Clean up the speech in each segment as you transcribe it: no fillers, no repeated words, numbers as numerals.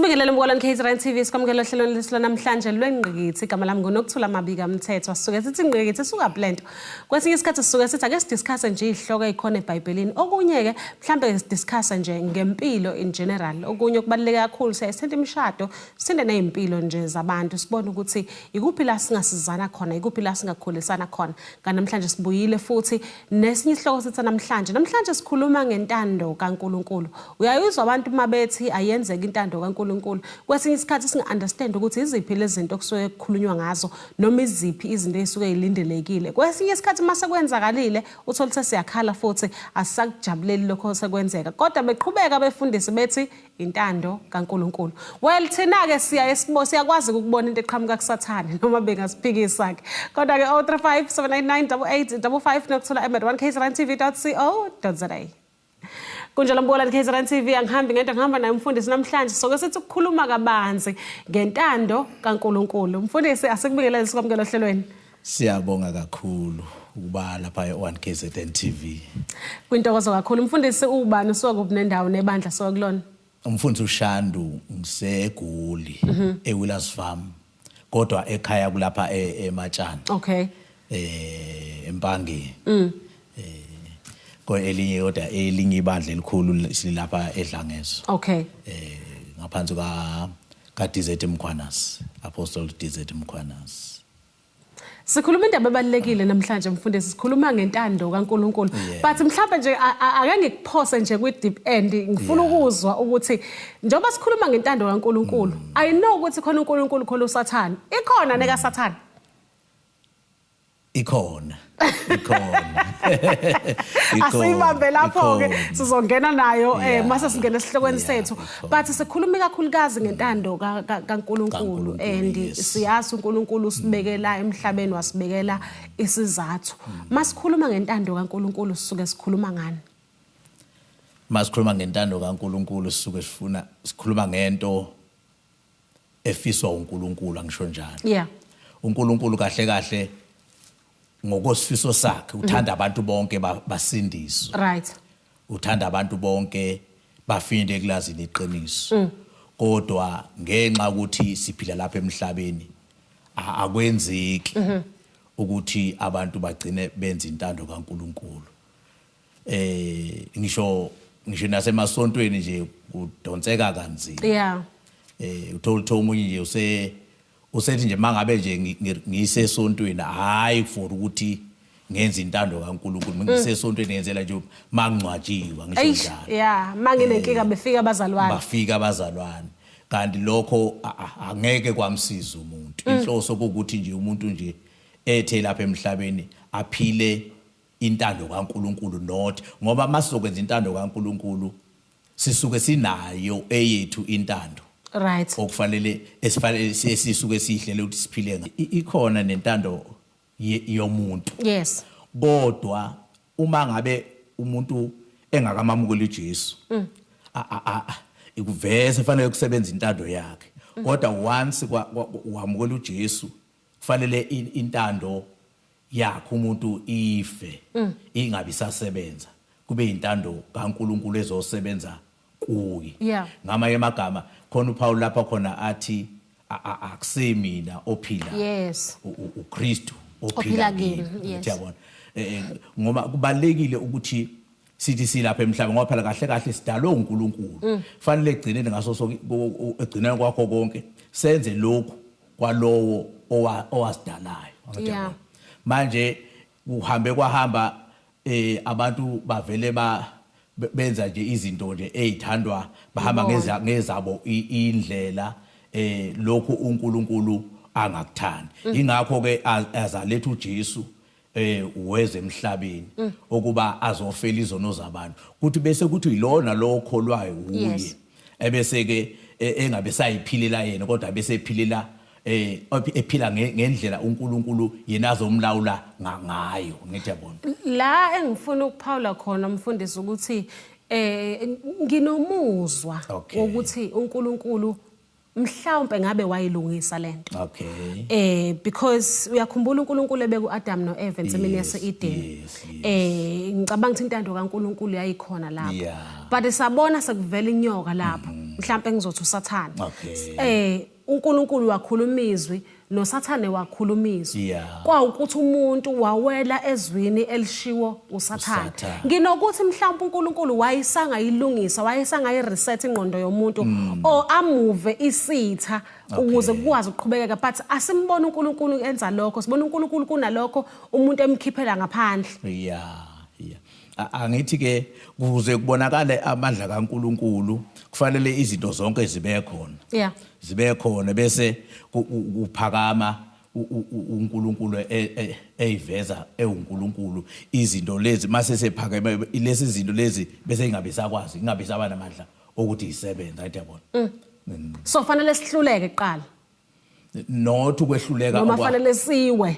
Sibingelele mkolani KZN TV sikwamukela ohlelweni lesilo namhlanje lwengqikithi igama lami ngoNokuthula Mabika Mthetho sisuke sithi ingqikithi suka blend kwesinye isikhathi sisuke sithi ake sidiscuss nje ihloko ezikhona eBhayibhelini okunye ke mhlambe sidiscuss nje ngempilo in general okunye kubaluleke kakhulu siyasithinta imishado sithinde nezimpilo nje zabantu sibone ukuthi ikuphi la singasizana khona ikuphi la singakhulisana khona kanamhlanje sibuyile futhi nesinye isihloko sithi namhlanje sikhuluma ngentando kaNkuluNkulu uyayizwa abantu mabethi ayenzeka intando kaNkuluNkulu kwesinye isikhathi singa-understand ukuthi iziphi lezi zinto okusuke kukhulunywa ngazo noma iziphi izinto ezisuke zilindelekile kwesinye isikhathi mase kwenzakalile uthola ukuthi siyakhala futhi asisakujabuleli lokho osekwenzeka kodwa beqhubeka befundisi bethi intando kaNkuluNkulu well thina ke siyakwazi ukubona into eqhamuka kusathane noma bengasiphikisa ke kodwa ke 0357898855 nokuthola em@1kzrntv.co.za kunjalo mbolani KZN TV angihambi ngento ngihamba naye umfundisi namhlanje soke sithi ukukhuluma kabanzi ngentando kaNkuluNkulu umfundisi asikubingelele sikwamukela ohlelweni siyabonga kakhulu ukuba lapha e1KZN TV kwintokozo kakhulu umfundisi ubani sokuba nendawo nebandla sokulona umfundisi uShandu ngiseGoli eWillers Farm kodwa ekhaya kulapha eMatshana okay eMpangeni elinye yoda elinye ibandla elikhulu silapha eDlangezo okay ngaphansi kaDZ Mkhwanas Apostle DZ Mkhwanas sikhuluma indaba ebalekile namhlanje mfundisi sikhuluma ngentando kaNkuluNkulu but mhlawumbe nje ake ngikuphose nje kwi deep end ngifuna ukuzwa ukuthi njengoba sikhuluma ngentando kaNkuluNkulu I know ukuthi khona uNkuluNkulu khona uSathane ikhona neka Sathane ikhona asibambe lapho ke sizongena nayo mase singena esihlokweni sethu but sikhuluma kakhulukazi ngentando kaNkuluNkulu and siyazi uNkuluNkulu usibekela emhlabeni wasibekela isizathu masikhuluma ngentando kaNkuluNkulu sisuke sikhuluma ngani masikhuluma ngentando kaNkuluNkulu sisuke sikhuluma ngento efiswa uNkuluNkulu angisho njalo uNkuluNkulu kahle ngokosifiso sakhe uthanda abantu bonke basindiswe right uthanda abantu bonke bafinde ekulazini iqiniso kodwa ngenxa ukuthi siphila lapha emhlabeni akwenzeki ukuthi abantu bagcine benza intando kaNkuluNkulu ngisho nasemasontweni nje udonseka kanzima uthola umunye nje usethi nje mangabe nje ngisesontweni hayi for ukuthi ngenza intando kaNkuluNkulu ngisesontweni ngenzela nje mangcwatshiwa ngisho njalo manginenkinga bafika abazalwane kanti lokho angeke kwamsiza umuntu inhloso ukuthi nje umuntu nje ethe lapha emhlabeni aphile intando kaNkuluNkulu not ngoba masizokwenza intando kaNkuluNkulu sisuke sinayo eyethu intando right okufanele esifanele sisuke sihlele ukuthi siphile ikhona nentando yomuntu yes kodwa uma ngabe umuntu engakamamukela uJesu ikuveza fanele kusebenza intando yakhe kodwa once wamukela uJesu kufanele intando yakhe umuntu ife ingabi sasebenza kube intando kaNkuluNkulu ezosebenza kuyi ngama yemagama khona uPaul lapha khona athi akusemina ophila yes uKristu ophila kimi uyabona ngoba kubalekile ukuthi sithi silapha emhlabeni ngoba phela kahle sidalwe uNkulunkulu fanele egcinene ngaso sonke egcinene kwakho konke senze lokhu kwalowo owasidalayo manje uhambe kwahamba abantu bavele benza nje izinto nje ezithandwa bahamba ngezabo indlela lokho uNkulunkulu angakuthandi ingakho ke azaletha uJesu uweze emhlabeni okuba azofela izono zabantu kuthi bese kuthi yilona lo okholwayo uye ebese ke engabe sayiphilela yena kodwa bese ephilela ephila ngendlela uNkulunkulu yena azomlawula ngayo ngiyabona la engifuna ukuphawula khona mfundisi ukuthi nginomuzwa ukuthi uNkulunkulu mhlawumbe ngabe wayilungisa lento. Okay. Because uyakhumbula uNkulunkulu ebeku Adam no Eve ensimini yase Eden. Ngicabanga ukuthi intando kaNkulunkulu yayikhona lapho. But sabona sekuvela inyoka lapho. Mhlawumbe ngizothi uSathane. Okay. uNkulunkulu wakhuluma izwi noSathane wakhuluma izwi kwawukuthi umuntu wawela ezwini elishiwo uSathane nginokuthi mhlawumbe uNkulunkulu wayisanga ilungisa wayisanga ireset ingqondo yomuntu o amuve isitha ukuze kukwazi ukuqhubekeka but asimbona uNkulunkulu enza lokho sibona uNkulunkulu kunalokho umuntu emkhiphela ngaphandle angithi ke kuze kubonakale amandla kaNkulunkulu kufanele izinto zonke zibe khona zibe khona bese uphakama uNkulunkulu eyiveza uNkulunkulu izinto lezi mase sephakeme lezi zinto lezi bese ingabe sakwazi ingabe sabana amandla ukuthi isebenza athi yabona so fanele sihluleke kuqala not ukwehluleka noma fanele siwe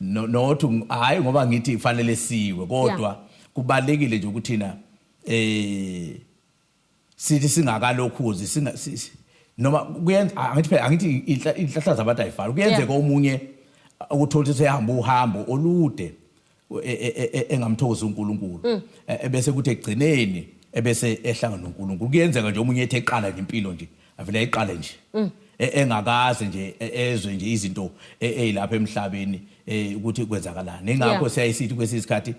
not hayi ngoba ngithi fanele siwe kodwa kubalekile nje ukuthi thina sithi singakalokhuzi noma kuyenza angithi inhlahla zabantu ayifani kuyenzeka omunye ukuthola sehamba uhambo olude engamthokoza uNkulunkulu bese kuthi egcineni ebese ehlangana noNkulunkulu kuyenzeka nje omunye ethi eqala nje impilo nje avela eqale nje engakaze nje ezwe nje izinto ezilapha emhlabeni ukuthi kwenzakalani ingakho siyayisithi kwesisikhathi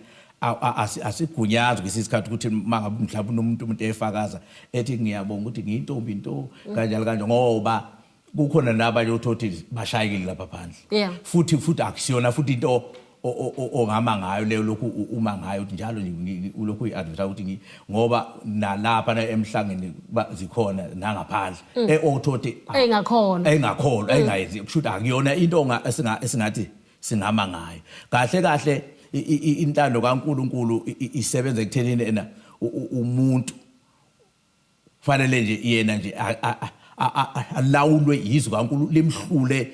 asigunyazwe kwesikhathi ukuthi mangabe mhlawumbe umuntu efakaza ethi ngiyabonga ukuthi ngiyintombi into kanjalo kanje ngoba kukhona nabanye uthothi bashayekile lapha phandle futhi akusiyona futhi into ongama ngayo leyo lokhu uma ngayo ukuthi njalo ulokhu uadvertise ukuthi ngoba nalapha emhlangeni zikhona nangaphandle othothi engakhona engayenzi kushuthi akuyona into esingathi singama ngayo kahle intando kaNkulunkulu isebenza ekuthenini ena umuntu kufanele nje yena nje alawulwe izwi kaNkulunkulu limhlule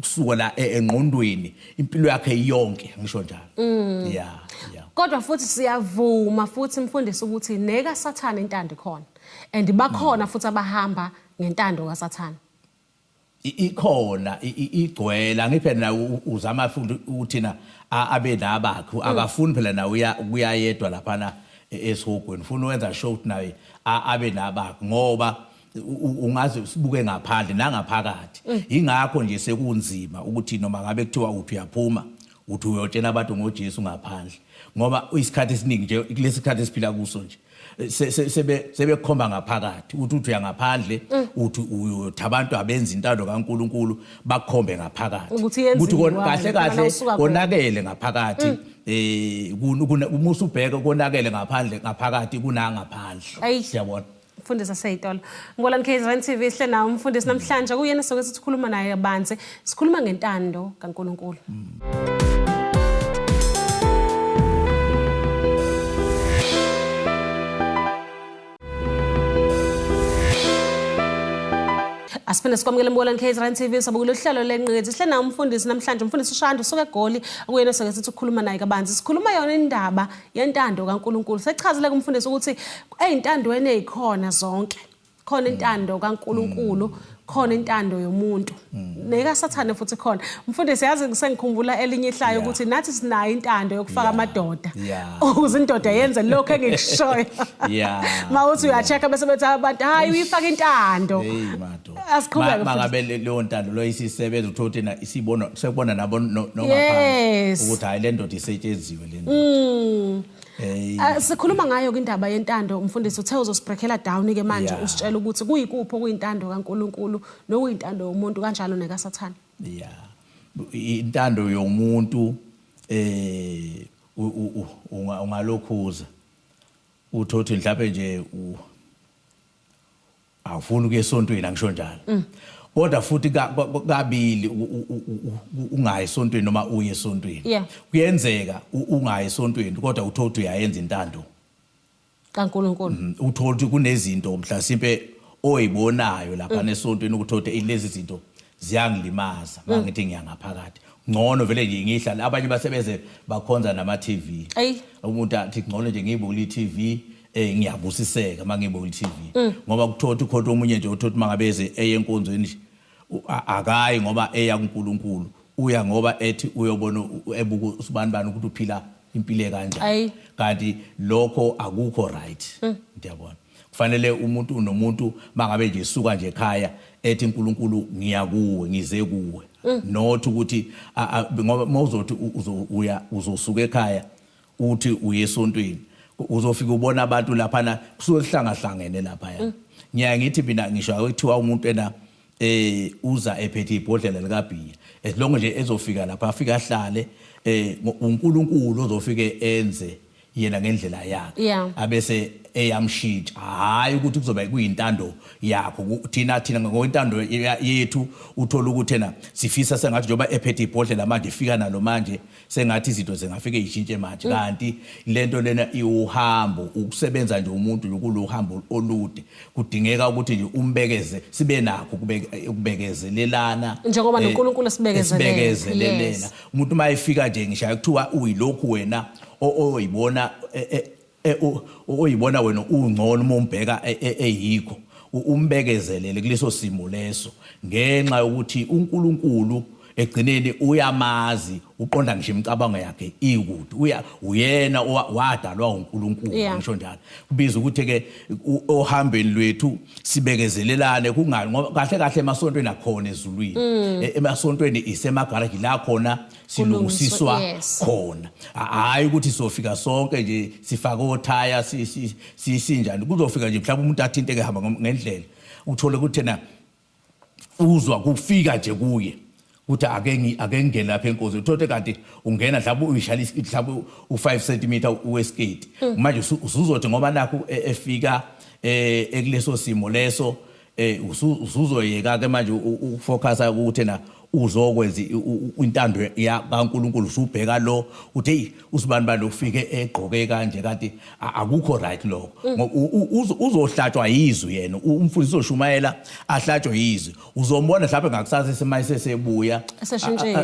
kusuka la engqondweni impilo yakhe yonke ngisho njalo kodwa futhi siyavuma futhi mfundisi ukuthi neka Sathane intando khona and bakhona futhi abahamba ngentando kaSathane ikhona igcwela ngiphela na uzama futhi uthina abe nabakho akafuni phela na uyayedwa lapha na esihogweni ufuna ukwenza show nawe abe nabakho ngoba ungaze sibuke ngaphandle nangaphakathi ingakho nje sekunzima ukuthi noma ngabe kuthiwa uthi uyaphuma uthi uyotshela abantu ngoJesu ngaphandle ngoba isikhathi esiningi nje kulesikhathi esiphila kuso nje sebekhomba ngaphakathi uthi uyangaphandle uthi uyothi abantu abenza intando kaNkulunkulu bakhombe ngaphakathi ukuthi kahle konakele ngaphakathi umusa ubheke konakele ngaphakathi kunangaphandle siyabona Mfundisi Seyitolo ngibona KZN TV sihle nawo umfundisi namhlanje kuyena soke sikhuluma naye abanze sikhuluma ngentando kaNkulunkulu Asiphinde sikwamukele mbonani KZN TV sabukulo hlelo lenqeqethi sihle nawo umfundisi namhlanje umfundisi uShando usuka eGoli akuyena soke sithi ukukhuluma naye kabanzi sikhuluma yona indaba yentando kaNkulunkulu sechazile kumfundisi ukuthi eyintandweni ezikhona zonke khona intando kaNkulunkulu khona intando yomuntu neka Sathane futhi khona mfundisi yazi ngisengikhumbula elinye ihlayo ukuthi nathi sinayo intando yokufaka amadoda ukuze indoda yenze lokho engikushoyo mawuthi uyachecka bese bethi abantu hayi uyifaka intando asiqhubeke mangabe leyo ntando lo isisebenza uthothi na isibona sekubona nabo nongaphandle ukuthi hayi le ndoda isetshenziwe le ndoda sikhuluma ngayo indaba yentando umfundisi uthe uzosibreakela down ke manje usitshela ukuthi kuyikuphi okuyintando kaNkulunkulu nokuyintando yomuntu kanjalo neka Sathane intando yomuntu ungalokhuza uthothi mhlawumbe nje awufuni ukuya esontweni angisho njalo kodwa futhi kabili ungayi esontweni noma uye esontweni kuyenzeka ungayi esontweni kodwa uthothi uyayenza intando kaNkulunkulu uthothi kunezinto mhlasimpe oyibonayo lapha nesontweni ukuthothi lezi zinto ziyangilimaza mangithi ngiyangaphakathi ngcono vele nje ngihlala abanye basebeze bakhonza nama TV umuntu athi ngcono nje ngibukela iTV ngiyabusiseka mangibuka iTV ngoba kuthothi khona omunye nje uthothi mangabeze eyenkonzweni nje akayi ngoba eya kuNkulunkulu uya ngoba ethi uyobona ebuka usibanibani ukuthi uphila impilo kanjani kanti lokho akukho right ngiyabona kufanele umuntu nomuntu mangabe nje suka nje ekhaya ethi uNkulunkulu ngiya kuwe ngize kuwe not ukuthi ngoba mawuzothi uzosuka ekhaya uthi uye esontweni uzofika ubona abantu laphana kusuke kuhlangahlangene lapha ngiya ngithi mina ngisho ekuthiwa umuntu ena uza ephethe ibhodlela likabhiya as long nje ezofika lapha afika ahlale uNkulunkulu ozofike enze yena ngendlela yakhe abese eyamshintsha hayi ukuthi kuzoba kuyintando yakho thina ngokwentando yethu uthola ukuthi ena sifisa sengathi njoba ephethe ibhodlela manje ifika nalo manje sengathi izinto zingafike ishintshe manje kanti lento lena iuhambo ukusebenza nje umuntu lokulo uhambo olude kudingeka ukuthi nje umbekeze sibe nakho ukubekezelelana njengoba noNkulunkulu sibekezelela umuntu mayifika nje ngisho kuthiwa uyilokhu wena oyibona oyibona wena ungcono uma umbheka eyikho umbekezelele kuleso simo leso ngenxa yokuthi uNkulunkulu egcineni uyamazi uqonda ngisho imicabango yakhe ikude uyena wadalwa uNkulunkulu ngisho njalo kubiza ukuthi ke ohambeni lwethu sibekezelelane kungani ngoba kahle kahle emasontweni akhona ezulwini emasontweni isemagaraji la khona silungisiswa khona hayi ukuthi sofika sonke nje sifaka othaya sinjani kuzofika nje mhlawumbe umuntu athinteke hamba ngendlela uthole ukuthi na uzwa kufika nje kuye uthi ake ngene lapha enkonzo uthothe kanti ungena mhlawumbe uyishali mhlawumbe u5 cm uweskate manje usuzothi ngoba nakho efika ekuleso simo leso usuzoyeka ke manje ufocusa ukuthi na uzokwenza intando kaNkulunkulu usubheka lo uthi hey usibanibani ufike egqoke kanje kanti akukho right lokho uzohlatshwa yizwi yena umfundisi oshumayela ahlatshwe yizwi uzombona mhlawumbe ngakusasa semayise sebuya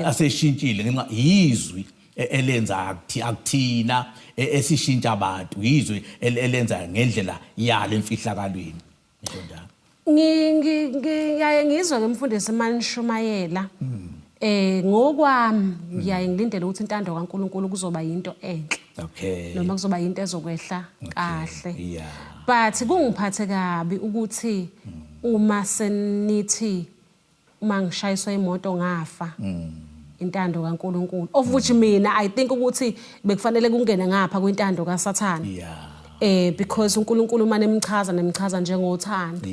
aseshintshile ngenxa yizwi elenza akuthina esishintsha abantu yizwi elenza ngendlela yalo emfihlakalweni ngisho njalo ngiyaye ngizwe ngemfundisi manishumayela ngokwami ngiyaye ngilindele ukuthi intando kaNkulunkulu kuzoba yinto enhle noma kuzoba yinto ezokwehla kahle but kungiphathe kabi ukuthi uma senithi uma ngishayiswa imoto ngafa intando kaNkulunkulu of which mina I think ukuthi bekufanele kungene ngapha kwintando kaSathane because uNkulunkulu manje nemchaza njengothando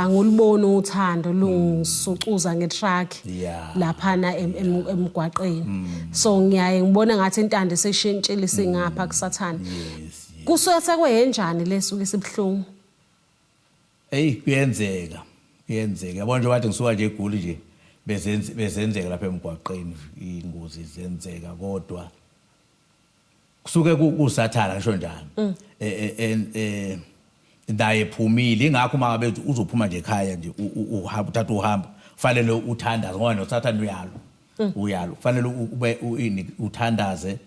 ngolibona uthando lungisucuza ngetruck laphana emgwaqeni so ngiyaye ngibona ngathi intando eseshintshile singapha kuSathane kusuka sekwenjani lesuke sibhlungu kuyenzeka yabona nje bathi ngisuka nje eGoli nje bezenzeka lapha emgwaqeni ingozi zenzeka kodwa kusuke kuSathana ngisho njalo naye phumile ingakho mangabe uzophuma nje ekhaya nje uhamba uthatha uhamba kufanele uthandaze ngoba noSathana uyalo kufanele ube uthandaze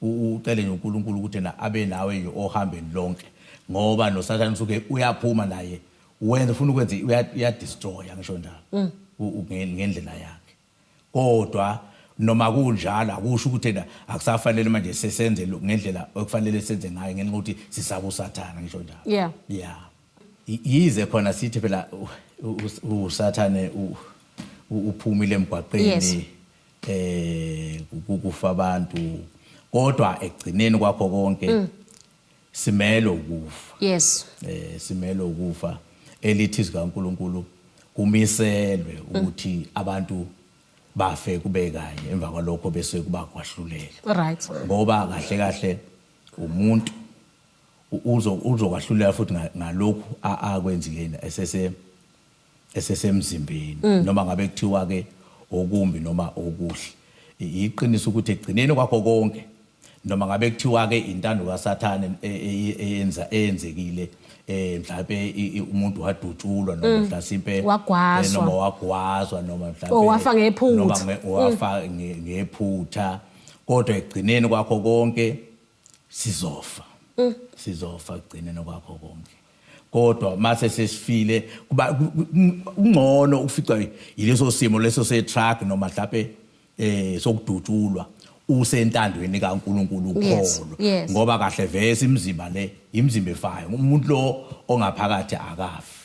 ucele nje uNkulunkulu ukuthi na abe nawe nje ohambeni lonke ngoba noSathana usuke uyaphuma naye wenza ufuna ukwenza uyadestroy ngisho njalo ngendlela yakhe kodwa noma kunjalo akusho ukuthi na akusafanele manje sesenze ngendlela okufanele senze ngayo ngenxa ukuthi sisaba uSathana ngisho njalo yize khona sithi phela uSathane uphumile emgwaqeni kufa abantu kodwa egcineni kwakho konke simelo ukufa simelo ukufa elithi zikaNkulunkulu kumiselwe ukuthi abantu bafe kube kanye emva kwalokho bese kuba kwahlulela ngoba kahle kahle umuntu uzokwahlulela futhi ngalokhu akwenzilena esesemzimbeni noma ngabe kuthiwa ke okumbi noma okuhle iqiniso ukuthi egcineni kwakho konke noma ngabe kuthiwa ke intando kaSathane eyenzekile mhlawumbe umuntu wadutshulwa noma mhlawumbe noma wagwazwa noma mhlawumbe wafa ngephutha noma wafa ngephutha kodwa egcineni kwakho konke sizofa sizofa kugcine nokwakho konke kodwa mase sesifile kuba ungcono ufica yileso simo leso se-truck noma mhlawumbe sokudutshulwa usentandweni kaNkulunkulu ukholo ngoba kahle vese imizimba efayo umuntu lo ongaphakathi akafi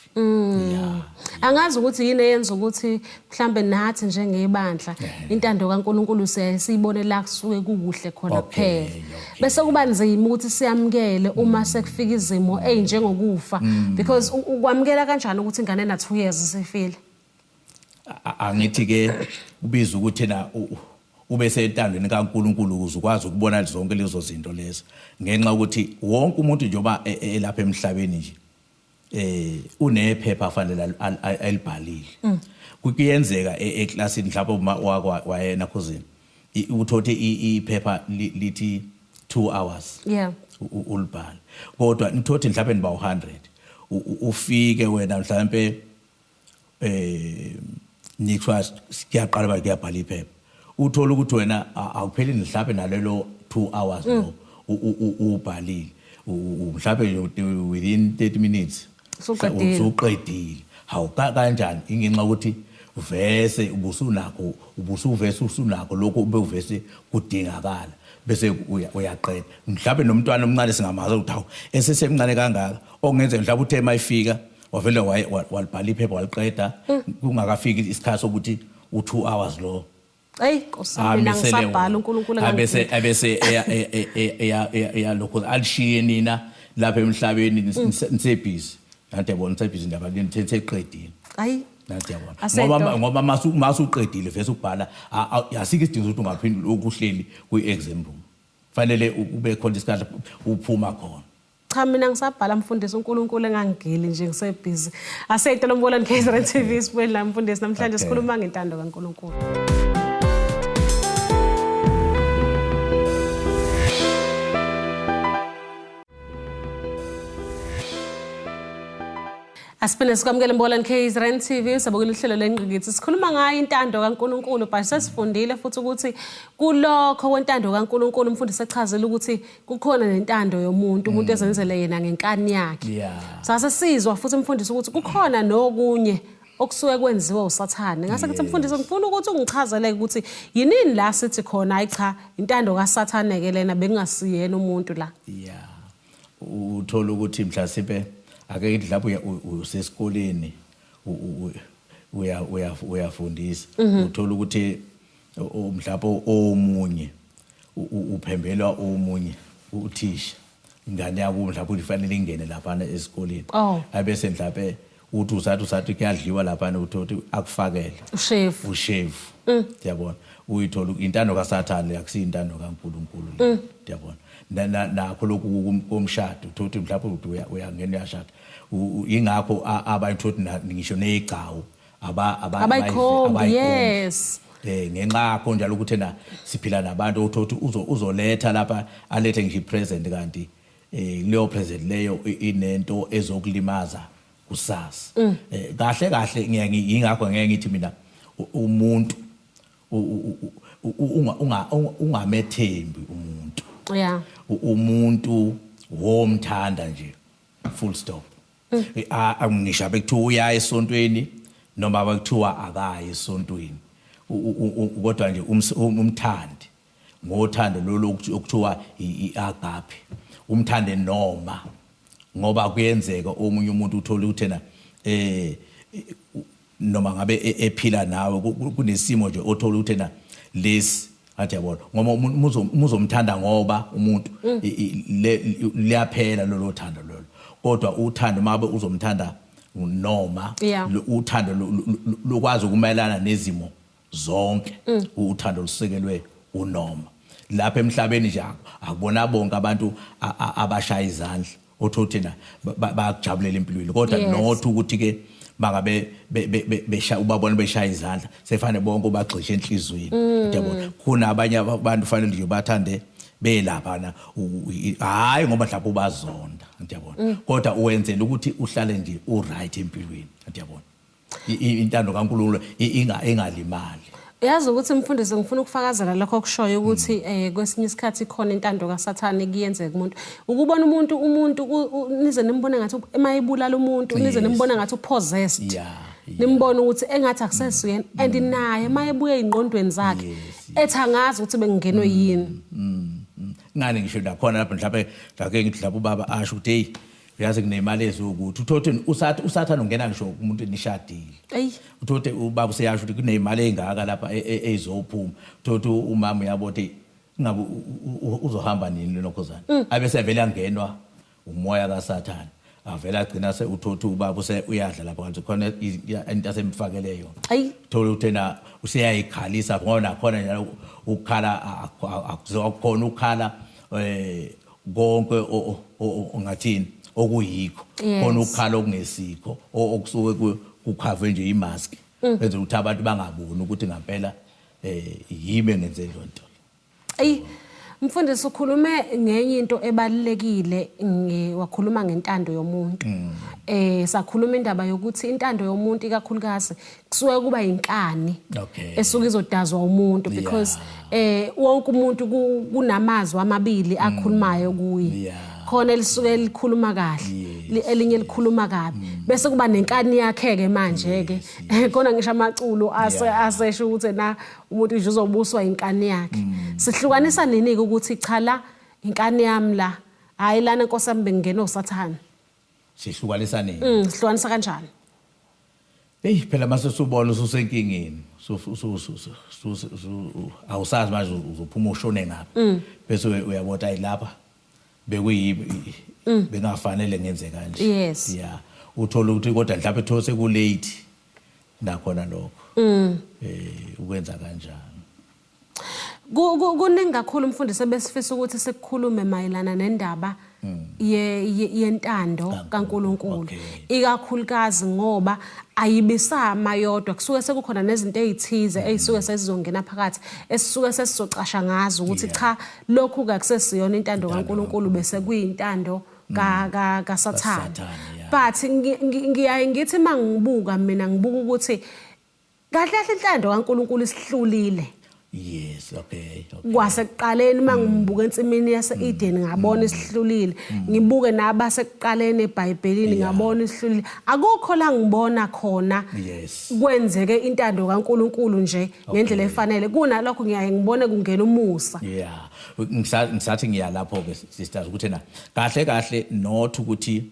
angazi ukuthi yini eyenza ukuthi mhlambe nathi njengebandla intando kaNkulunkulu siyayibone la kusuke kukuhle khona kuphela bese kuba nzima ukuthi siyamkele uma sekufika izimo ezinjengokufa because ukwamkela kanjani ukuthi ingane na 2 years isifile angithi ke kubiza ukuthi na ube sentandweni kaNkulunkulu ukuze ukwazi ukubona zonke lezo zinto lezo ngenxa ukuthi wonke umuntu njoba elapha emhlabeni nje unephepha afanele alibhalile kuyenzeka eclassini mhlawumbe wayena cousin uthothi iphepha lithi 2 hours ulibhala kodwa nithothi mhlawumbe niba 100 ufike wena mhlawumbe nitrust kuyaqala kuyabhala iphepha uthola ukuthi wena awupheli mhlawumbe nalelo 2 hours lo ubhalile mhlawumbe within 30 minutes usuqedile hawu kanjani ingenxa ukuthi vese ubusuvese usunako lokho ubevese kudingakala bese uyaqeda mhlawumbe nomntwana omncane singamaza ukuthi hawu esesemncane kangaka okungenza mhlawumbe uthe mayifika wavele walibhala iphepha waliqeda kungakafiki isikhathi sokuthi u2 hours lo Nkosami mina ngisabhala uNkulunkulu abese lokho alishiye nina lapha emhlabeni nisebhizi nathi yabona nisebhizi ndaba niseqedile nathi yabona ngoba masuqedile vese ukubhala asikho isidingo ukuthi ungaphindi ukuhleli kwi-exam room fanele ube khona isikhathi uphuma khona cha mina ngisabhala mfundisi uNkulunkulu engangigili nje ngisebhizi aseyitela umbolani KZN TV sibuyela la mfundisi namhlanje sikhuluma ngentando kaNkulunkulu Asipene sikwamukela Mbolani KZN TV sabukela uhlelo lengqikithi sikhuluma ngayo intando kaNkulunkulu but sesifundile futhi ukuthi kulokho kwentando kaNkulunkulu umfundisi echazela ukuthi kukhona nentando yomuntu umuntu ezenzele yena ngenkani yakhe sase sizwa futhi umfundisi ukuthi kukhona nokunye okusuke kwenziwa uSathane ngase ngithi mfundisi ngifuna ukuthi ungichazeleke ukuthi yinini la sithi khona ayi cha intando kaSathane ke lena bengasiyena umuntu la uthola ukuthi mhlawumbe ake lapho usesikoleni uyafundisa uthola ukuthi mhlawumbe omunye uphembelwa omunye uthisha ingane yakho mhlawumbe ufanele ingene lapha esikoleni abese mhlawumbe uthi usathi kuyadliwa lapha uthothi akufakele ushevu yabona uyithola intando kaSathane akusiyintando kaNkulunkulu yabona nakho lokhu komshado uthothi mhlawumbe uyangena uyashada ingakho abayithothi ngisho nezigcawu abayikhombi yes ngenxa yakho njalo ukuthi na siphila nabantu uthothi uzoletha lapha alethe ngisho present kanti leyo present leyo inento ezokulimaza kusasa kahle ingakho ngeke ngithi mina umuntu ungamethembi umuntu umuntu womthanda nje full stop angisho bekuthiwa uya esontweni noma bekuthiwa akayi esontweni kodwa nje umthandi ngothando lo okuthiwa iagape umthande noma ngoba kuyenzeka omunye umuntu uthola ukuthi na noma ngabe ephila nawe kunesimo nje othola ukuthi na lesi athi yabona ngoba umuzomthanda ngoba umuntu liyaphela lolo thando lolo kodwa uthando mabe uzomthanda noma uthando lokwazi ukumelana nezimo zonke uthando lusekelwe unoma lapha emhlabeni nje akubona bonke abantu abashaya izandla othothi na bayakujabulela empilweni kodwa not ukuthi ke bangabe ubabona beshaya izandla sefane bonke ubagxisha enhlizweni yabona khona abanye abantu fanele nje bathande belapha na hayi ngoba mhlawumbe ubazonda yabona kodwa uwenzela ukuthi uhlale nje u right empilweni yabona intando kaNkulunkulu ingalimali Yazi ukuthi mfundisi ngifuna ukufakazela lokho okushoyo ukuthi kwesinye isikhathi khona intando kaSathane kuyenzeka umuntu. Ukubona umuntu nize nimbone ngathi emayibulala umuntu nize nimbone ngathi upossessed. Nimbona ukuthi engathi akusesuyena and naye mayebuye ingqondweni zakhe ethi angazi ukuthi bengingenwe yini. Ngani ngisho nakhona lapho mhlawumbe ngake ngithi lapho ubaba asho ukuthi hey uyazi kunemali ezokuthi uthothi usathana ungena ngisho umuntu nishadile uthothi ubaba useyasho ukuthi kunemali engaka lapha ezophuma uthothi umama uyabothi ngabe uzohamba nini lokhozana abese vele angenwa umoya kaSathane avela agcina se uthothi ubaba uyadla lapha kanti khona into asemfakele yona thola uthena useyayikhalisa ngona khona njalo ukhala akukhona ukhala konke ongathini okuyikho khona ukhala okungesikho okusuke kukhave nje imask benze ukuthi abantu bangaboni ukuthi ngempela yibe ngenze lonto. Mfundisi ukhulume ngenye into ebalekile wakhuluma ngentando yomuntu. Sakhuluma indaba yokuthi intando yomuntu ikakhulukazi kusuke kuba inkani esuke izodazwa umuntu because wonke umuntu kunamazwi amabili akhulumayo kuye. Khona elisuke likhuluma kahle elinye likhuluma kabi bese kuba nenkani yakhe ke manje ke khona ngisho amaculo asesho ukuthi na umuntu nje uzobuswa inkani yakhe. Sihlukanisa nini ukuthi chala inkani yami la hayi lana Nkosi yami bengena uSathane. Sihlukanisa nini? Sihlukanisa kanjani? Hey phela mase subona ususenkingeni awusazi manje uzophuma ushone ngapha bese uyabona ayilapha bekuyibi bengafanele ngenze kanje. Yes. Uthola ukuthi kodwa mhlawumbe ethose ku late nakhona lokho ukwenza kanjani. Kuningi kakhulu umfundisi besifisa ukuthi sikukhulume mayelana nendaba yentando kaNkulunkulu ikakhulukazi ngoba ayibisama yodwa kusuke sekukhona nezinto ezithize ezisuke sezizongena phakathi esisuke sesizocasha ngazo ukuthi cha lokhu akusesiyona intando kaNkulunkulu bese kuyintando kaSathane. But ngiyaye ngithi mangibuka mina ngibuka ukuthi kahle kahle intando kaNkulunkulu isihlulile. Yes, okay. Kwasekuqaleni mangimbuka ensimini yase-Eden ngabona isihlulile. Ngibuke nabasekuqaleni eBhayibhelini ngabona isihlulile. Akukho la ngibona khona kwenzeke intando kaNkulunkulu nje ngendlela efanele. Kunalokho ngiyaye ngibone kungena umusa. Yeah. Ngisathi ngiyalapho ke sisters ukuthi na kahle not ukuthi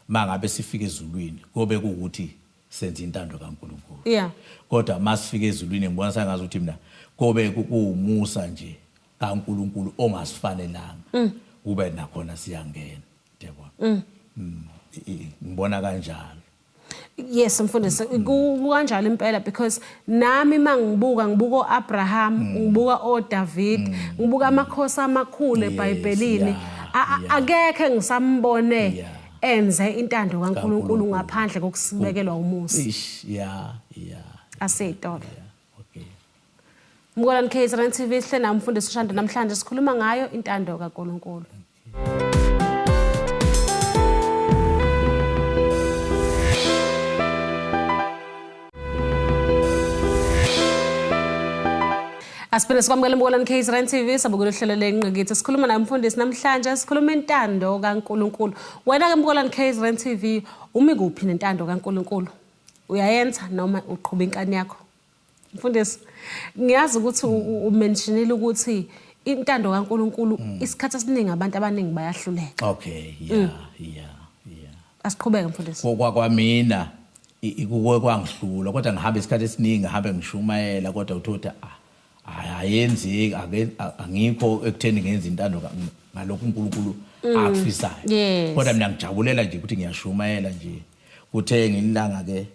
mangabe sifike ezulwini kobe kuukuthi senze intando kaNkulunkulu. Yeah. Kodwa masifike ezulwini ngibona sangazi ukuthi mina kobe kuumusa nje kaNkulunkulu ongasifanelanga ube nakhona siyangena yabona. Ngibona kanjalo. Yes mfundisi kanjalo impela because nami mangibuka uAbraham ngibuka oDavid ngibuka amakhosi amakhulu eBhayibhelini akekho ngisambone enze intando kaNkulunkulu ngaphandle kokusibekelwa umusa. Aseyitolo. Mkolani KZN TV sihlena umfundisi uShanda namhlanje sikhuluma ngayo intando kaNkulunkulu. Asiphinde sikwamukele Mkolani KZN TV sabukela uhlelo lenqgithi sikhuluma naye umfundisi namhlanje sikhuluma intando kaNkulunkulu. Wena ke Mkolani KZN TV umi kuphi nentando kaNkulunkulu? Uyayenza noma uqhubha inkani yakho? Mfundisi ngiyazi ukuthi umentionile ukuthi intando kaNkulunkulu isikhathi esiningi abantu abaningi bayahluleka. Okay, yeah. Asiqhubeke mfundisi. Kwamina ikuwe kwangihlula kodwa ngihamba isikhathi esiningi ngihambe ngishumayela kodwa uthothi ayenzeki angikho ekutheni ngenza intando ngalokho uNkulunkulu akufisayo. Kodwa mina ngijabulela nje ukuthi ngiyashumayela nje kuthe ngilanga ke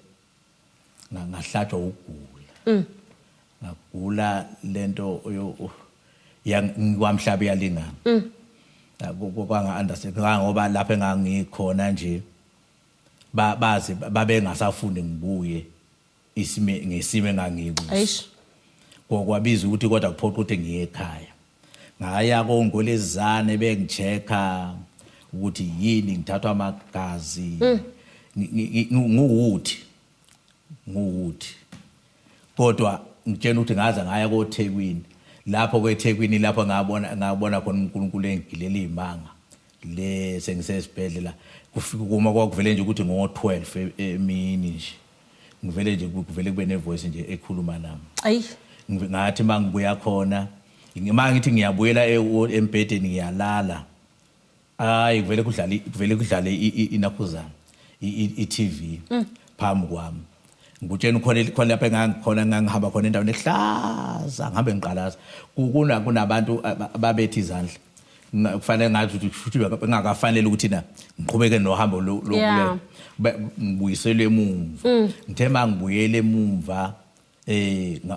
ngahlatshwa ukugula. Ngagula lento yangikwamhlaba yalingana. Kwanga understand ngoba lapha engangikhona nje bazi babengasafundi ngibuye ngesimo engangikuso. Kwabiza ukuthi kodwa kuphoqa ukuthi ngiye ekhaya. Ngaya koNgolezane bengichecka ukuthi yini ngithathwa amagazi. Nguwuthi. Kodwa ngitshela ukuthi ngaza ngaya koThekwini lapho kweThekwini lapho ngabona khona uNkulunkulu engigilele izimanga le sengisesibhedlela kufika kuma kwakuvele nje ukuthi ngo12 emini nje ngivele nje kuvele kube nevoice nje ekhuluma nami ayi ngathi mangibuya khona ngithi ngiyabuyela embhedeni ngiyalala hayi kuvele kudlale inakhuzana iTV phambi kwami ngikutshena khona lapha engangikhona ngangihamba khona endaweni ehlaza ngihambe ngiqalaza kunabantu ababethi izandla kufanele ngathi ukuthi bengakafanele ukuthi na ngiqhubeke nohambo lokule ngibuyisele emuva ngithe mangibuyele emuva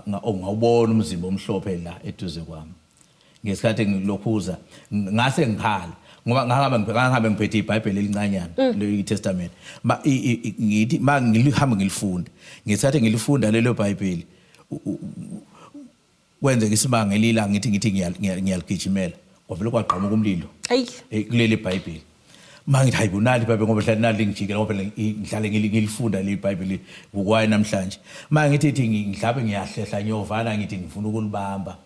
ngawubona umzimba omhlophe la eduze kwami ngesikhathi ngilokhuza ngase ngikhala ngoba ngahamba ngiphethe iBhayibheli elincanyana le Testament ngithi mangilihamba ngilifunda ngesikhathi ngilifunda lelo Bhayibheli kwenzeka isimanga elila ngithi ngiyaligijimela kwavele kwaqhamuka umlilo kuleli Bhayibheli mangithi hayibonali iBhayibheli ngoba hlala nali ngijikela ngoba ngihlale ngilifunda le Bhayibheli ukwaye namhlanje mangithi ngidlabe ngiyahlehla nyovana ngithi ngifuna ukulibamba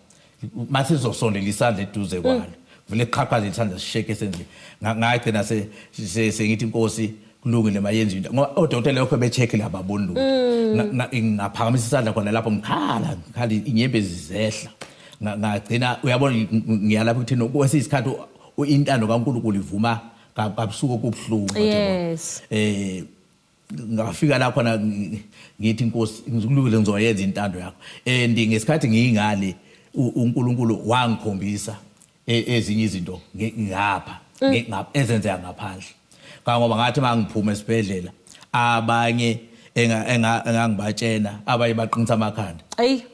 mathi sizosondela isandla eduze kwalo vele qhaqhaza isandla sisheke senze ngagcina sengithi inkosi kulungile mayenza into ngoba odokotela lokho becheck lababondu ngaphakamisa isandla khona lapho ngikhala inyembezi zehla ngagcina uyabona ngiyalapha kuthina kwesisikhathi intando kaNkulunkulu ivuma kabusuku kubhlungu yes ngafika la khona ngithi inkosi ngikulungile ngizoyenza intando yakho ngesikhathi ngiyingale uNkulunkulu wangikhombisa ezinye izinto ngapha ezenzeka ngaphandle ngoba ngathi mangiphuma esibhedlela abanye engangibatshena abanye baqinisa amakhanda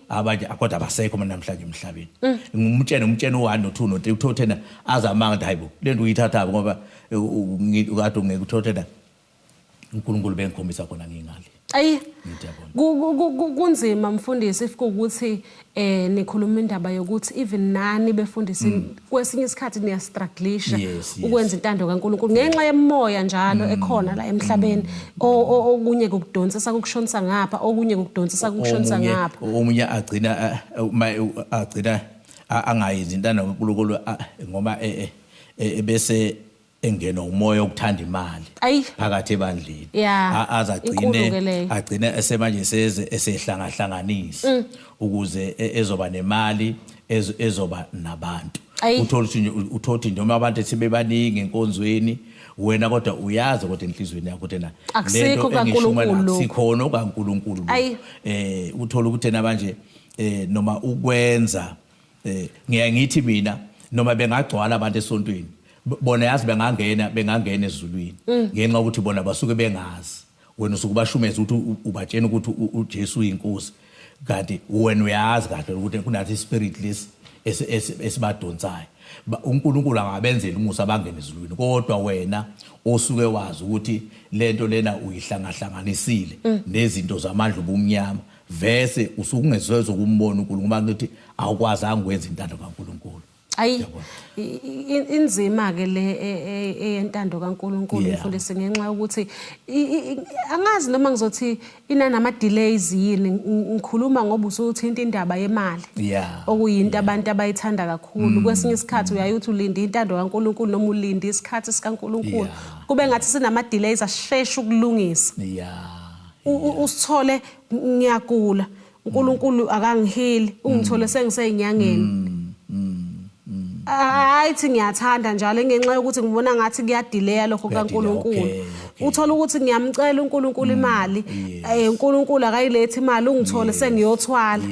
abanye kodwa abasekho namhlanje emhlabeni umtshene u1 no2 no3 uthothena azamanga hayibo lento uyithathaba ngoba ukade ungekuthothena uNkulunkulu bengikhombisa khona ngingale ayi kunzima mfundisi if ukuthi nikhuluma indaba yokuthi even nani befundisi kwesinye isikhathi niya struggleisha ukwenza intando kaNkulunkulu ngenxa yemoya njalo ekhona la emhlabeni okunye ukudonsisa ukushonisa ngapha okunye ukudonsisa ukushonisa ngapha omunye agcina angayenzi intando kaNkulunkulu ngoba bese engena umoya okuthanda imali phakathi ebandleni agcine esemanje esehlangahlanganisa ukuze ezoba nemali ezoba nabantu uthothi noma abantu esibebaningi enkonzweni wena kodwa uyazi kodwa enhlizweni yakho tena lento kaNkulunkulu sikhona kaNkulunkulu uthola ukuthi manje noma ukwenza ngiyangithi mina noma bengagcwala abantu esontweni bona yazi bengangena ezulwini ngenxa ukuthi bona basuke bengazi wena usuke bashumeza ukuthi ubatshena ukuthi uJesu uyinkosi kanti wena uyazi kahle ukuthi kunathi ispirit lesi esibadonsayo uNkulunkulu angabenzela umusa abangena ezulwini kodwa wena osuke wazi ukuthi lento lena uyihlangahlanganisile nezinto zamandla obumnyama vese usuke ungezwe ukumbona uNkulunkulu ukuthi awukwazi angikwenza intando kaNkulunkulu ayi inzima ke le eyentando kaNkulunkulu mfundisi ngenxa ukuthi angazi noma ngizothi inanama delays yini ngikhuluma ngoba usuthinta indaba yemali okuyinto abantu abayithanda kakhulu kwesinye isikhathi uyayuthi ulinda intando kaNkulunkulu noma ulinda isikhathi sikaNkulunkulu kube ngathi sinama delays asheshe ukulungisa usithole ngiyagula uNkulunkulu akangihili ungithole sengiseyinyangeni ayithi ngiyathanda njalo ngenxa yokuthi ngibona ngathi kuyadelay lokho kaNkulunkulu uthola ukuthi ngiyamcela uNkulunkulu imali uNkulunkulu akayilethi imali ungithole sengiyothwala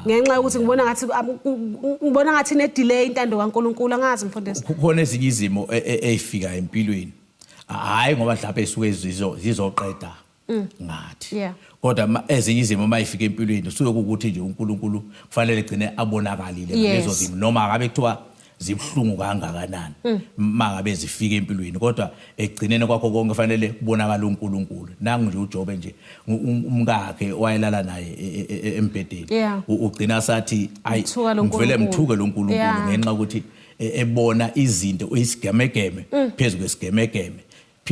ngenxa yokuthi ngibona ngathi ne delay intando kaNkulunkulu angazi mfundisi kukhona ezinye izimo ezifika empilweni hayi ngoba mhlawumbe esuke zizoqeda ngathi kodwa ezinye izimo mayifika empilweni usuke ukuthi nje uNkulunkulu kufanele egcine abonakalile ngalezo zimo noma ngabe kuthiwa zibhlungu kangakanani mangabe zifika empilweni kodwa egcinene kwakho konke kufanele kubonakala uNkulunkulu nangu nje uJobe nje umkakhe wayelala naye embhedeni ugcina sathi ayi ngivele mthuke loNkulunkulu ngenxa ukuthi ebona izinto isigemegeme phezulu kwesigemegeme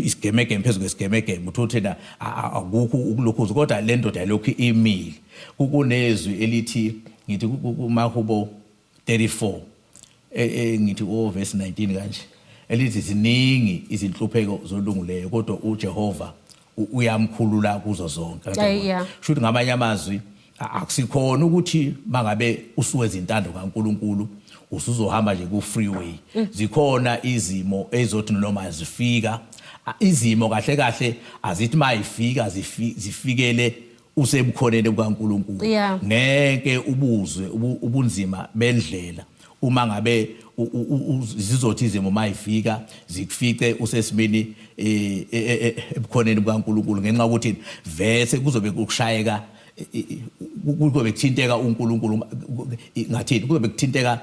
isigemegeme phezulu kwesigemegeme uthina akukho ukulokhuza kodwa le ndoda lokhu imile kukunezwi elithi ngithi kuMahubo 34 ngithi verse 19 kanje elithi ziningi izinhlupheko zolunguleyo kodwa uJehova uyamkhulula kuzo zonke shothi ngamanye amazwi akusikhona ukuthi mangabe usuke izintando kaNkuluNkulu usuzohamba nje ku freeway zikhona izimo ezothi noma zifika izimo kahle kahle azithi mayifika zifikele usebukhoneni bukaNkuluNkulu ngeke ubuzwe ubunzima bendlela uma ngabe zizothi izimo mayifika zikufice usesimeni ebukhoneni bukaNkuluNkulu ngenxa ukuthi vese kuzobe kushayeka kuzobe kuthinteka uNkulunkulu ngathini kuzobe kuthinteka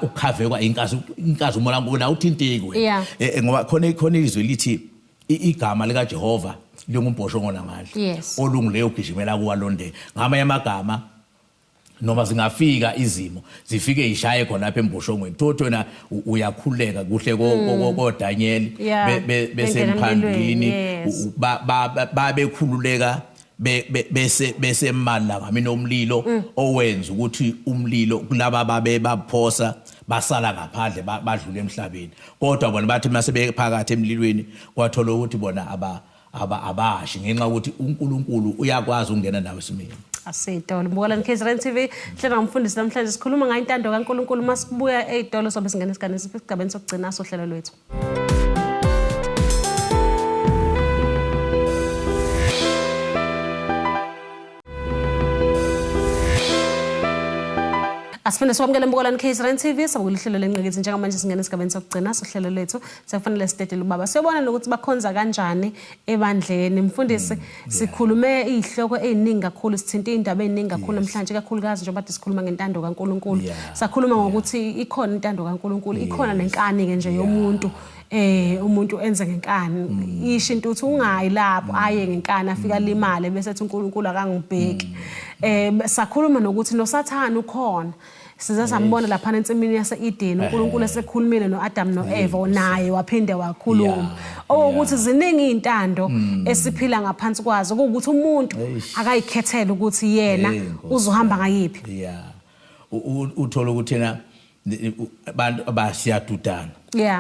ukhavekwa inkazi umoya ngona uthintekwe ngoba khona izwi lithi igama lika Jehova lingumbhoshongo ngamandla olungileyo ugijimela kuwalonde ngamanye amagama noma zingafika izimo zifike ishaye khona lapha embhoshongweni thothona uyakhuleka kuhle koDaniel besemphambili babekhululeka bese malanga mina umlilo owenza ukuthi umlilo kulaba babe baphosa basala ngaphandle badlula emhlabeni kodwa bona bathi mase bephakathi emlilweni kwathola ukuthi bona abashi ngenxa ukuthi uNkulunkulu uyakwazi ukungena nawe esimini Asitolo Mbukalani KZN TV hlelo ngumfundisi namhlanje sikhuluma ngayo intando kaNkulunkulu masibuya ezitolo sobe singena esigabeni sokugcina sohlelo lwethu Asifuna sikwamukele Mbukalani KZN TV sabukuhlelo lenqekezi njengamanje singena esigabeni sokugcina sohlelo lwethu sekufanele sitetele ubaba siyobona ukuthi bakhonza kanjani ebandleni mfundisi sikhulume izihloko eziningi kakhulu sithinta indaba eziningi kakhulu namhlanje kakhulukazi njengoba sikhuluma ngentando kaNkulunkulu sakhuluma ngokuthi ikhona intando kaNkulunkulu ikhona nenkani ke nje yomuntu umuntu enze ngenkani isho intuthu ungayi lapho aye ngenkani afika limale bese ethi uNkulunkulu akangibheki sakhuluma nokuthi noSathane ukhona siza sambona lapha ensimini yaseEden uNkulunkulu esekhulumile noAdam noEva naye waphinde wakhuluma ukuthi ziningi izintando esiphila ngaphansi kwazo ukuthi umuntu akayikhethela ukuthi yena uzohamba ngayiphi uthola ukuthi thina abantu abasiyadudana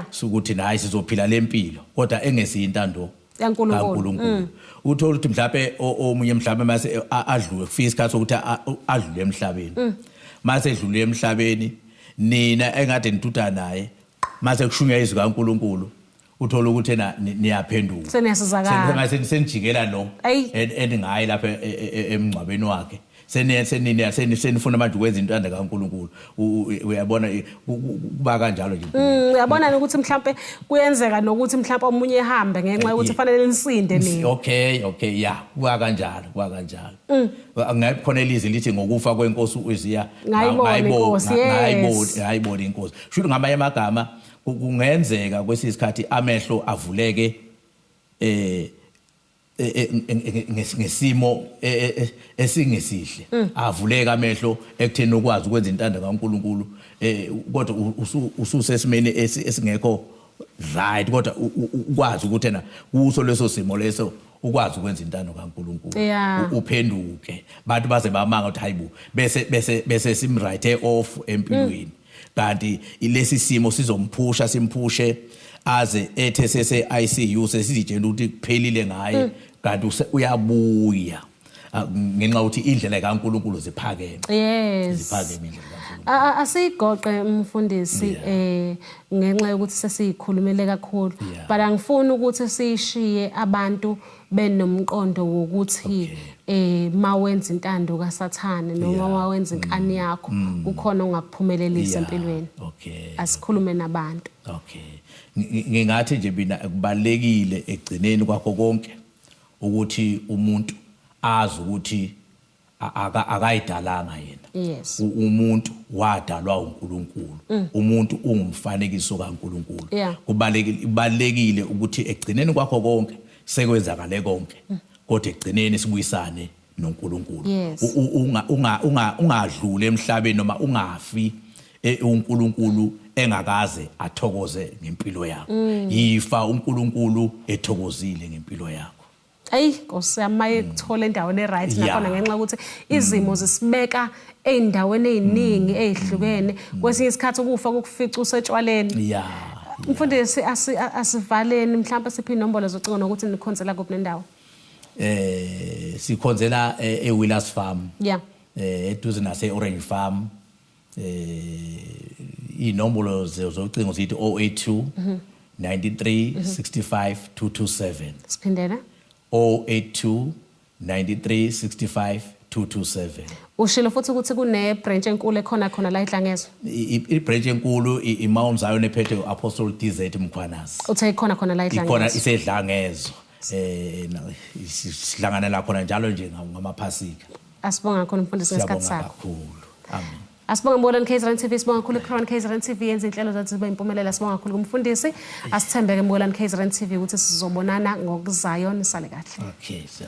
sukuthi hayi sizophila lempilo kodwa engesiyintando kaNkulunkulu uthola ukuthi mhlawumbe omunye mhlawumbe mase adlule kufika isikhathi sokuthi adlule emhlabeni mase edlule emhlabeni nina engade nituta naye mase kushunywa izwi kaNkulunkulu uthola ukuthi niyaphenduka seniyasizakala senijikela lo endingayi lapha emngcwabeni wakhe senifuna manje ukwenza intando kaNkulunkulu uyabona kuba kanjalo nje uyabona ukuthi mhlawumbe kuyenzeka nokuthi mhlawumbe omunye ehambe ngenxa yokuthi fanele nisinde nini okay kuba kanjalo angayikhona ilizwi lithi ngokufa kwenkosi uZiya ngayibona inkosi shuthi ngamanye amagama kungenzeka kwesisikhathi amehlo avuleke ngesimo esingesihle avuleka amehlo ekutheni ukwazi ukwenza intando kaNkulunkulu kodwa ususesimeni esingekho right kodwa ukwazi ukuthi kuso leso simo leso ukwazi ukwenza intando kaNkulunkulu uphenduke bantu baze bamanga ukuthi hayibo bese simwrite off empilweni kanti ilesi simo sizomphusha simphushe aze ethe sese ICU sesizitshela ukuthi kuphelile ngaye kanti uyabuya ngenxa ukuthi indlela kaNkulunkulu ziphakeme ziphakeme indlela asigoqe mfundisi ngenxa yokuthi sesikhulumele kakhulu but angifuni ukuthi sishiye abantu benomqondo wokuthi mawenza intando kaSathane noma mawenza inkani yakho kukhona ongakuphumelelisa empilweni asikhulume nabantu ngingathi nje mina kubalekile egcineni kwakho konke ukuthi umuntu azi ukuthi akayidalanga yena umuntu wadalwa uNkulunkulu umuntu ungumfanekiso kaNkulunkulu kubalekile ukuthi egcineni kwakho konke sekwenzakale konke kodwa egcineni sibuyisane noNkulunkulu ungadluli emhlabeni noma ungafi uNkulunkulu engakaze athokoze ngempilo yakho yifa uNkulunkulu ethokozile ngempilo yakho. Ayi Nkosi amaye kuthola endaweni eright nakhona ngenxa ukuthi izimo zisibeka eindaweni eziningi ezihlukene kwesinye isikhathi ukufa kokufica usetshwaleni. Mfundisi asivaleni mhlawumbe siphi inombolo zocingo nokuthi nikhonzela kuphi nendawo. Sikhonzela eWillers Farm. Eduze nase Orange Farm. Inombolo zocingo zithi 082 93 65 227. Siphindela 082 93 65 227. Ushilo futhi ukuthi kune branch enkulu ekhona la eDlangezwa. I-branch enkulu iMount Zion ephethe uApostle DZ Mkhwanazi. Uthe ikhona la eDlangezwa. Ikhona isedlangezwa. Sihlangana la khona njalo nje ngamaphasika. Asibonga kakhulu mfundisi ngesikhathi sakho. Kakhulu. Amen. Asibonga Mbolweni KZN TV, sibonga kakhulu Crown KZN TV yenza inhlelo zathi zibe impumelelo. Sibonga kakhulu kumfundisi. Asithembeke Mbolweni KZN TV ukuthi sizobonana ngokuzayo nisale kahle. Okay, so